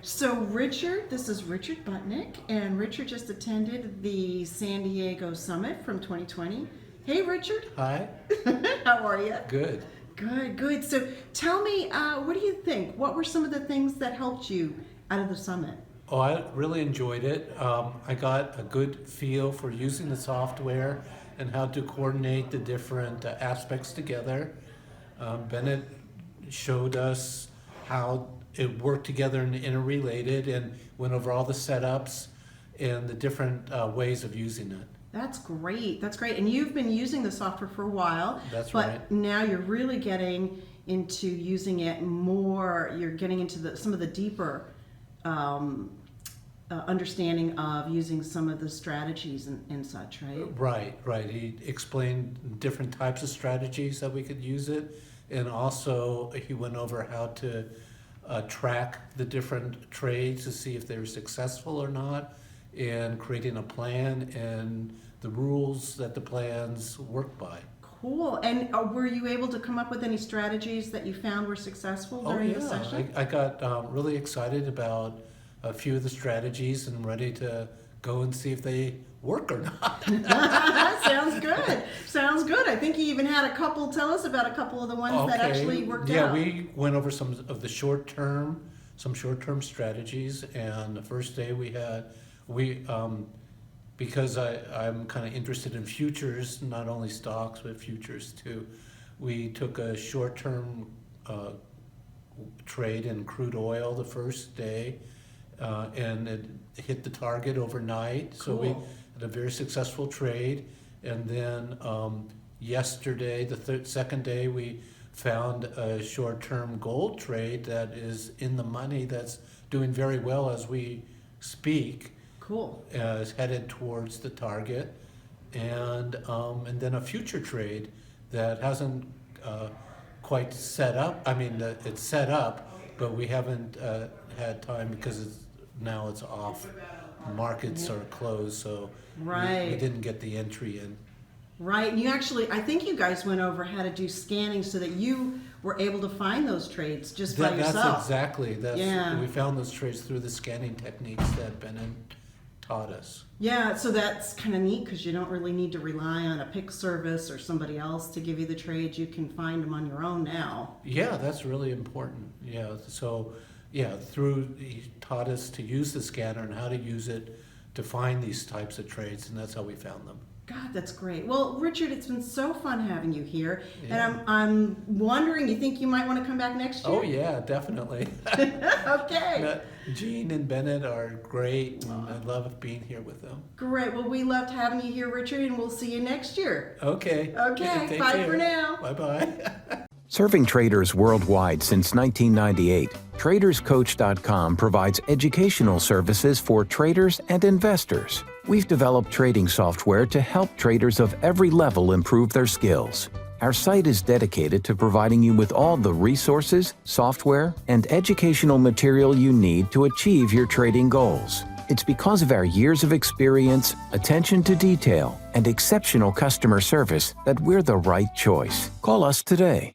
So Richard, this is Richard Butnick, and Richard just attended the San Diego Summit from 2020. Hey, Richard. Hi. How are you? Good. Good, good. So tell me, what do you think? What were some of the things that helped you out of the summit? Oh, I really enjoyed it. I got a good feel for using the software and how to coordinate the different aspects together. Bennett showed us how it worked together and interrelated, and went over all the setups and the different ways of using it. That's great. That's great. And you've been using the software for a while. That's but right. Now you're really getting into using it more. You're getting into some of the deeper understanding of using some of the strategies and such, right? Right. He explained different types of strategies that we could use it, and also he went over how to track the different trades to see if they were successful or not, and creating a plan and the rules that the plans work by. Cool. And were you able to come up with any strategies that you found were successful during the session? I got really excited about a few of the strategies and ready to go and see if they work or not. Sounds good. Sounds good. I think you even had a couple. Tell us about a couple of the ones that actually worked out. Yeah, we went over some of the short-term strategies, and the first day because I'm kind of interested in futures, not only stocks, but futures too. We took a short-term trade in crude oil the first day, and it hit the target overnight. Cool. So we had a very successful trade. And then yesterday, the second day, we found a short-term gold trade that is in the money, that's doing very well as we speak. Cool. Is headed towards the target, and then a future trade that hasn't quite set up. I mean, it's set up, but we haven't had time because now it's off. Markets are closed, so right. we didn't get the entry in. Right, and I think you guys went over how to do scanning so that you were able to find those trades just by yourself. That's exactly. We found those trades through the scanning techniques that Bennett taught us. Yeah, so that's kind of neat because you don't really need to rely on a pick service or somebody else to give you the trades. You can find them on your own now. Yeah, that's really important. Yeah, so he taught us to use the scanner and how to use it to find these types of trades, and that's how we found them. God, that's great. Well, Richard, it's been so fun having you here, Yeah. and I'm wondering, you think you might want to come back next year? Oh yeah, definitely. Okay. Gene and Bennett are great, and I love being here with them. Great. Well, we loved having you here, Richard, and we'll see you next year. Okay. Okay. Take Bye care. for now. Bye-bye. Serving traders worldwide since 1998, TradersCoach.com provides educational services for traders and investors. We've developed trading software to help traders of every level improve their skills. Our site is dedicated to providing you with all the resources, software, and educational material you need to achieve your trading goals. It's because of our years of experience, attention to detail, and exceptional customer service that we're the right choice. Call us today.